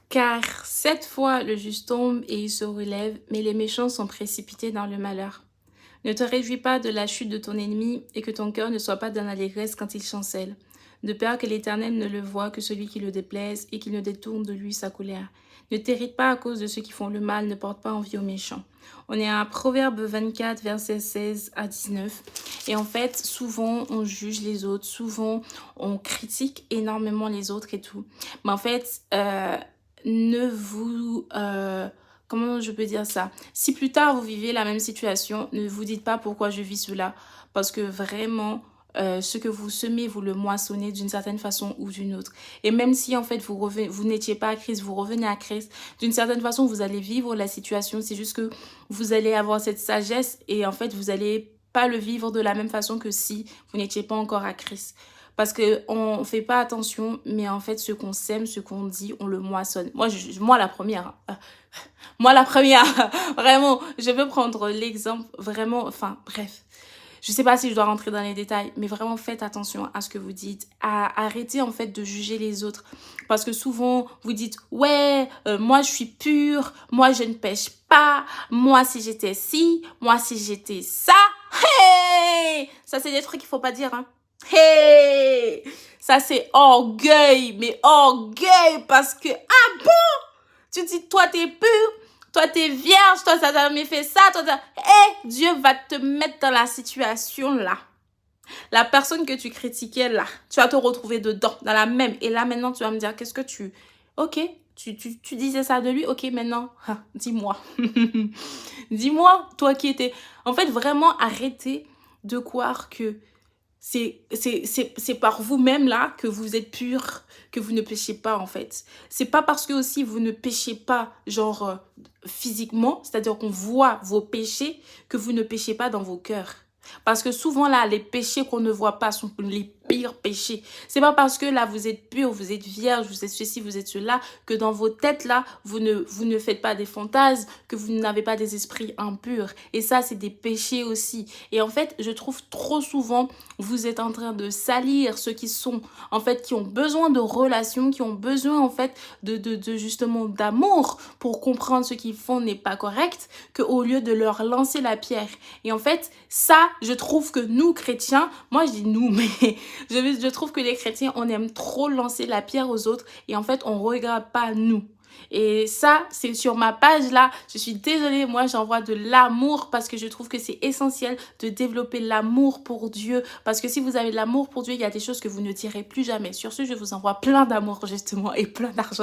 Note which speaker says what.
Speaker 1: Car 7 fois le juste tombe et il se relève, mais les méchants sont précipités dans le malheur. Ne te réjouis pas de la chute de ton ennemi et que ton cœur ne soit pas dans l'allégresse quand il chancelle, de peur que l'Éternel ne le voie que celui qui le déplaise et qu'il ne détourne de lui sa colère. Ne t'irrite pas à cause de ceux qui font le mal, ne porte pas envie aux méchants. On est à Proverbe 24, versets 16 à 19. Et en fait, souvent, on juge les autres, souvent, on critique énormément les autres et tout. Mais en fait, ne vous... comment je peux dire ça? Si plus tard vous vivez la même situation, ne vous dites pas pourquoi je vis cela. Parce que vraiment, ce que vous semez, vous le moissonnez d'une certaine façon ou d'une autre. Et même si en fait vous n'étiez pas à Christ, vous revenez à Christ, d'une certaine façon vous allez vivre la situation. C'est juste que vous allez avoir cette sagesse et en fait vous allez pas le vivre de la même façon que si vous n'étiez pas encore à Christ. Parce qu'on ne fait pas attention, mais en fait, ce qu'on sème, ce qu'on dit, on le moissonne. Moi la première. Moi, la première. Vraiment, je veux prendre l'exemple vraiment... Enfin, bref. Je ne sais pas si je dois rentrer dans les détails, mais vraiment, faites attention à ce que vous dites. Arrêtez, en fait, de juger les autres. Parce que souvent, vous dites, ouais, moi, je suis pure. Moi, je ne pêche pas. Moi, si j'étais ci. Moi, si j'étais ça. Hey! Ça, c'est des trucs qu'il ne faut pas dire, hein. Hey! Ça, c'est orgueil, mais orgueil parce que, ah bon? Tu dis, toi, t'es pur, toi, t'es vierge, toi, t'as jamais fait ça, toi, Dieu va te mettre dans la situation là. La personne que tu critiquais là, tu vas te retrouver dedans, dans la même. Et là, maintenant, tu vas me dire, qu'est-ce que tu... Ok, tu disais ça de lui, ok, maintenant, dis-moi. Dis-moi, toi qui étais... En fait, vraiment, arrêtez de croire que c'est par vous-même là que vous êtes pur, que vous ne péchez pas en fait. C'est pas parce que aussi vous ne péchez pas genre physiquement, c'est-à-dire qu'on voit vos péchés, que vous ne péchez pas dans vos cœurs. Parce que souvent là, les péchés qu'on ne voit pas sont les pires péchés. C'est pas parce que là vous êtes pur, vous êtes vierge, vous êtes ceci, vous êtes cela, que dans vos têtes là, vous ne faites pas des fantasmes, que vous n'avez pas des esprits impurs. Et ça, c'est des péchés aussi. Et en fait, je trouve trop souvent, vous êtes en train de salir ceux qui sont, en fait, qui ont besoin de relations, qui ont besoin en fait de justement d'amour pour comprendre ce qu'ils font n'est pas correct, qu'au lieu de leur lancer la pierre. Et en fait, ça, je trouve que nous, chrétiens, moi je dis nous, mais je trouve que les chrétiens, on aime trop lancer la pierre aux autres et en fait, on ne regarde pas nous. Et ça, c'est sur ma page là. Je suis désolée, moi j'envoie de l'amour parce que je trouve que c'est essentiel de développer l'amour pour Dieu. Parce que si vous avez de l'amour pour Dieu, il y a des choses que vous ne direz plus jamais. Sur ce, je vous envoie plein d'amour justement et plein d'argent.